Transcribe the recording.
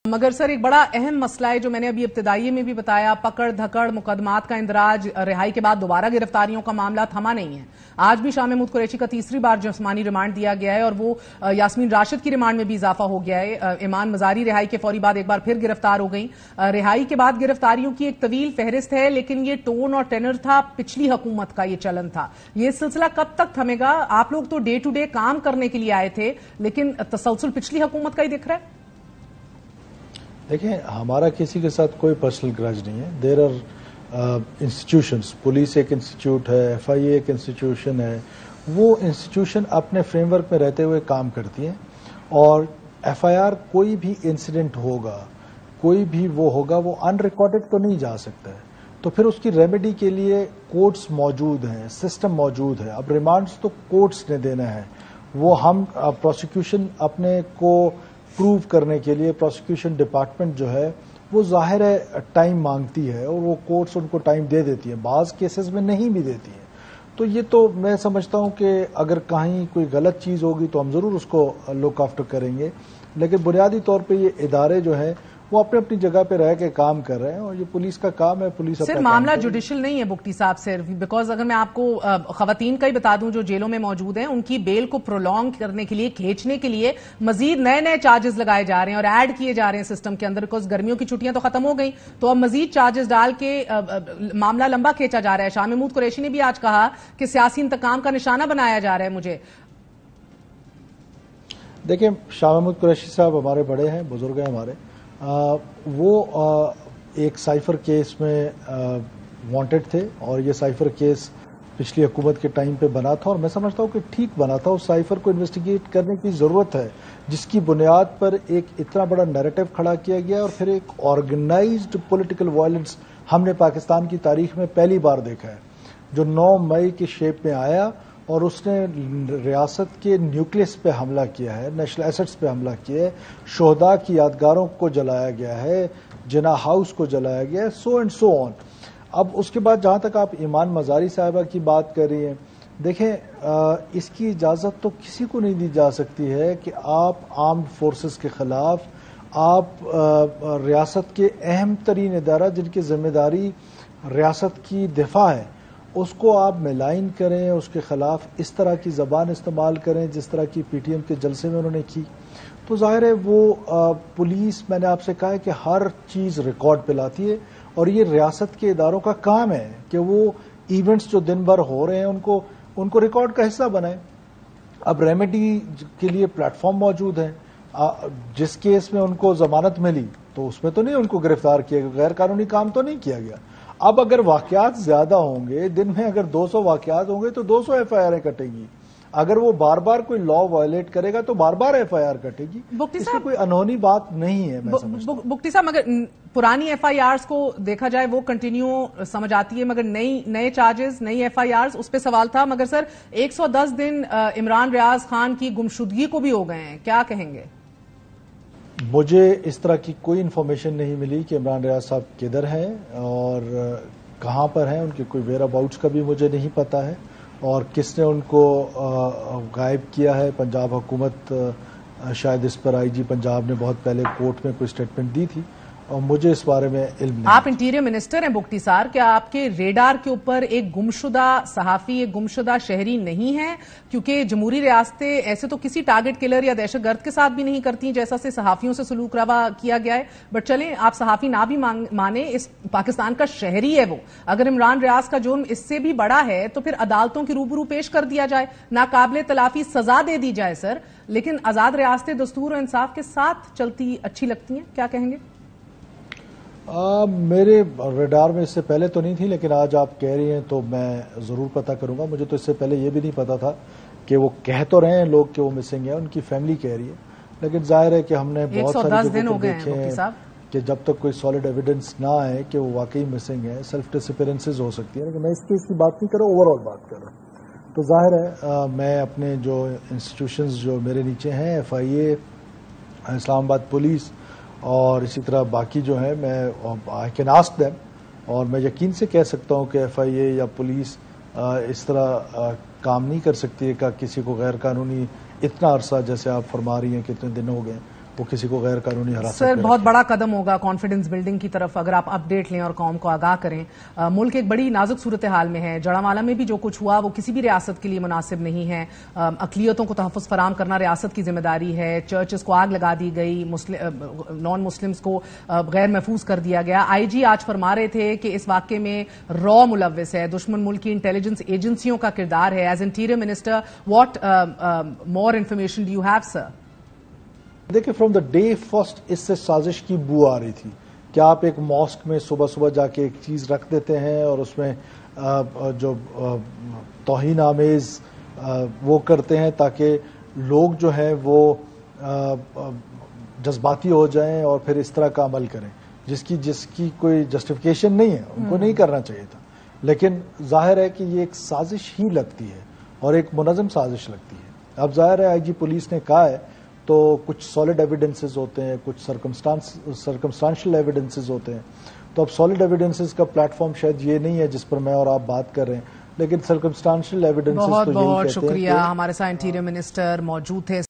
مگر سر ایک بڑا اہم مسئلہ ہے جو میں نے ابھی ابتدائی میں بھی بتایا، پکڑ دھکڑ مقدمات کا اندراج، رہائی کے بعد دوبارہ گرفتاریوں کا معاملہ تھما نہیں ہے۔ آج بھی شاہ محمود قریشی کا تیسری بار جسمانی ریمانڈ دیا گیا ہے اور وہ یاسمین راشد کی ریمانڈ میں بھی اضافہ ہو گیا ہے۔ ایمان مزاری رہائی کے فوری بعد ایک بار پھر گرفتار ہو گئیں۔ رہائی کے بعد گرفتاریوں کی ایک طویل فہرست ہے، لیکن یہ ٹون اور ٹینر تھا پچھلی حکومت کا، یہ چلن تھا۔ یہ سلسلہ کب تک تھمے گا؟ آپ لوگ تو ڈے ٹو ڈے کام کرنے کے لیے آئے تھے، لیکن تسلسل پچھلی حکومت کا ہی دکھ رہا ہے۔ دیکھیں، ہمارا کسی کے ساتھ کوئی پرسنل گرج نہیں ہے۔ دیر آر انسٹیٹیوشنز، پولیس ایک انسٹیٹیوٹ ہے، ایف آئی اے ایک انسٹیٹیوشن ہے، وہ انسٹیٹیوشن اپنے فریم ورک میں رہتے ہوئے کام کرتی ہیں، اور ایف آئی آر کوئی بھی انسیڈنٹ ہوگا، کوئی بھی وہ ہوگا، وہ ان ریکارڈڈ تو نہیں جا سکتا ہے، تو پھر اس کی ریمیڈی کے لیے کورٹس موجود ہیں، سسٹم موجود ہے۔ اب ریمانڈز تو کورٹس نے دینا ہے، وہ ہم پروسیکیوشن اپنے کو پروو کرنے کے لیے پروسیکیوشن ڈپارٹمنٹ جو ہے وہ ظاہر ہے ٹائم مانگتی ہے، اور وہ کورٹس ان کو ٹائم دے دیتی ہیں، بعض کیسز میں نہیں بھی دیتی ہیں۔ تو یہ تو میں سمجھتا ہوں کہ اگر کہیں کوئی غلط چیز ہوگی تو ہم ضرور اس کو لک آفٹر کریں گے، لیکن بنیادی طور پہ یہ ادارے جو ہیں وہ اپنی اپنی جگہ پہ رہ کے کام کر رہے ہیں، اور یہ پولیس کا کام ہے۔ پولیس صرف معاملہ جوڈیشل نہیں ہے بگٹی صاحب، صرف بیکاز اگر میں آپ کو خواتین کا ہی بتا دوں جو جیلوں میں موجود ہیں، ان کی بیل کو پرولونگ کرنے کے لیے، کھینچنے کے لیے مزید نئے نئے چارجز لگائے جا رہے ہیں اور ایڈ کیے جا رہے ہیں سسٹم کے اندر، بیکاز گرمیوں کی چھٹیاں تو ختم ہو گئیں، تو اب مزید چارجز ڈال کے معاملہ لمبا کھینچا جا رہا ہے۔ شاہ محمود قریشی نے بھی آج کہا کہ سیاسی انتقام کا نشانہ بنایا جا رہا ہے مجھے۔ دیکھیں، شاہ محمود قریشی صاحب ہمارے بڑے ہیں، بزرگ ہیں ہمارے، وہ ایک سائفر کیس میں وانٹڈ تھے، اور یہ سائفر کیس پچھلی حکومت کے ٹائم پہ بنا تھا، اور میں سمجھتا ہوں کہ ٹھیک بنا تھا۔ اس سائفر کو انویسٹیگیٹ کرنے کی ضرورت ہے، جس کی بنیاد پر ایک اتنا بڑا نیریٹو کھڑا کیا گیا، اور پھر ایک آرگنائزڈ پولیٹیکل وائلنس ہم نے پاکستان کی تاریخ میں پہلی بار دیکھا ہے، جو 9 مئی کے شیپ میں آیا، اور اس نے ریاست کے نیوکلیس پہ حملہ کیا ہے، نیشنل ایسٹس پہ حملہ کیا ہے، شہداء کی یادگاروں کو جلایا گیا ہے، جناح ہاؤس کو جلایا گیا ہے، سو اینڈ سو آن۔ اب اس کے بعد جہاں تک آپ ایمان مزاری صاحبہ کی بات کر رہی ہیں، دیکھیں، اس کی اجازت تو کسی کو نہیں دی جا سکتی ہے کہ آپ آرمڈ فورسز کے خلاف، آپ ریاست کے اہم ترین ادارہ جن کی ذمہ داری ریاست کی دفاع ہے، اس کو آپ ملائن کریں، اس کے خلاف اس طرح کی زبان استعمال کریں جس طرح کی پی ٹی ایم کے جلسے میں انہوں نے کی، تو ظاہر ہے وہ پولیس، میں نے آپ سے کہا ہے کہ ہر چیز ریکارڈ پہ لاتی ہے، اور یہ ریاست کے اداروں کا کام ہے کہ وہ ایونٹس جو دن بھر ہو رہے ہیں ان کو ریکارڈ کا حصہ بنائیں۔ اب ریمیڈی کے لیے پلیٹ فارم موجود ہے، جس کیس میں ان کو ضمانت ملی تو اس میں تو نہیں ان کو گرفتار کیا گیا، غیر قانونی کام تو نہیں کیا گیا۔ اب اگر واقعات زیادہ ہوں گے، دن میں اگر 200 واقعات ہوں گے تو 200 ایف آئی آریں کٹیں گی، اگر وہ بار بار کوئی لا وائلیٹ کرے گا تو بار بار ایف آئی آر کٹے گی، اس میں کوئی انہونی بات نہیں ہے۔ بگٹی صاحب، مگر پرانی ایف آئی آرز کو دیکھا جائے وہ کنٹینیو سمجھ آتی ہے، مگر نئے چارجز، نئی ایف آئی آرز، اس پہ سوال تھا۔ مگر سر 110 دن عمران ریاض خان کی گمشدگی کو بھی ہو گئے ہیں، کیا کہیں گے؟ مجھے اس طرح کی کوئی انفارمیشن نہیں ملی کہ عمران ریاض صاحب کدھر ہیں اور کہاں پر ہیں، ان کے کوئی ویئر اباؤٹس کا بھی مجھے نہیں پتا ہے، اور کس نے ان کو غائب کیا ہے۔ پنجاب حکومت شاید اس پر آئی جی پنجاب نے بہت پہلے کورٹ میں کوئی اسٹیٹمنٹ دی تھی، اور مجھے اس بارے میں علم نہیں۔ آپ انٹیریئر منسٹر ہیں بگٹی صاحب، کیا آپ کے ریڈار کے اوپر ایک گمشدہ صحافی، ایک گمشدہ شہری نہیں ہے؟ کیونکہ جمہوری ریاستیں ایسے تو کسی ٹارگٹ کلر یا دہشت گرد کے ساتھ بھی نہیں کرتی جیسا سے صحافیوں سے سلوک روا کیا گیا ہے، بٹ چلیں آپ صحافی نہ بھی مانیں، اس پاکستان کا شہری ہے وہ، اگر عمران ریاض کا جرم اس سے بھی بڑا ہے تو پھر عدالتوں کی روبرو پیش کر دیا جائے، ناقابل تلافی سزا دے دی جائے سر، لیکن آزاد ریاستیں دستور و انصاف کے ساتھ چلتی اچھی لگتی ہیں، کیا کہیں گے؟ میرے ریڈار میں اس سے پہلے تو نہیں تھی، لیکن آج آپ کہہ رہی ہیں تو میں ضرور پتہ کروں گا۔ مجھے تو اس سے پہلے یہ بھی نہیں پتا تھا کہ وہ کہہ تو رہے ہیں لوگ کہ وہ مسنگ ہیں، ان کی فیملی کہہ رہی ہے، لیکن ظاہر ہے کہ ہم نے بہت سارے لوگوں کو دیکھے ہیں کہ جب تک کوئی سالڈ ایویڈنس نہ آئے کہ وہ واقعی مسنگ ہے، سیلف ڈسپیرنسز ہو سکتی ہیں، لیکن میں اس کیس کی بات نہیں کر رہا، اوور آل بات کر رہا ہوں۔ تو ظاہر ہے میں اپنے جو انسٹیٹیوشنز جو میرے نیچے ہیں، ایف آئی اے، اسلام آباد پولیس، اور اسی طرح باقی جو ہیں، میں آئی کین آسک دیم، اور میں یقین سے کہہ سکتا ہوں کہ ایف آئی اے یا پولیس اس طرح کام نہیں کر سکتی ہے کہ کسی کو غیر قانونی اتنا عرصہ، جیسے آپ فرما رہی ہیں کہ اتنے دن ہو گئے، وہ کسی کو غیر قانونی حراست سر بہت بڑا قدم ہوگا کانفیڈنس بلڈنگ کی طرف اگر آپ اپڈیٹ لیں اور قوم کو آگاہ کریں. ملک ایک بڑی نازک صورتحال میں ہے. جڑامالہ میں بھی جو کچھ ہوا وہ کسی بھی ریاست کے لیے مناسب نہیں ہے. اقلیتوں کو تحفظ فراہم کرنا ریاست کی ذمہ داری ہے. چرچز کو آگ لگا دی گئی, نان مسلمز کو غیر محفوظ کر دیا گیا. آئی جی آج فرما رہے تھے کہ اس واقعے میں را ملوث ہے, دشمن ملک کی انٹیلیجنس ایجنسیوں کا کردار ہے. As interior minister what more information do you have sir? دیکھیں فرام دا ڈے فرسٹ اس سے سازش کی بو آ رہی تھی کہ آپ ایک ماسک میں صبح صبح جا کے ایک چیز رکھ دیتے ہیں اور اس میں جو توہین آمیز وہ کرتے ہیں تاکہ لوگ جو ہیں وہ جذباتی ہو جائیں اور پھر اس طرح کا عمل کریں جس کی کوئی جسٹیفیکیشن نہیں ہے. ان کو نہیں کرنا چاہیے تھا, لیکن ظاہر ہے کہ یہ ایک سازش ہی لگتی ہے اور ایک منظم سازش لگتی ہے. اب ظاہر ہے آئی جی پولیس نے کہا ہے تو کچھ سالڈ ایویڈنسز ہوتے ہیں, کچھ سرکمسٹانشل ایویڈنسز ہوتے ہیں. تو اب سالڈ ایویڈنسز کا پلیٹ فارم شاید یہ نہیں ہے جس پر میں اور آپ بات کر رہے ہیں, لیکن سرکمسٹانشل ایویڈنسز تو یہی کہتے ہیں. بہت شکریہ. ہمارے ساتھ انٹیریئر منسٹر موجود تھے.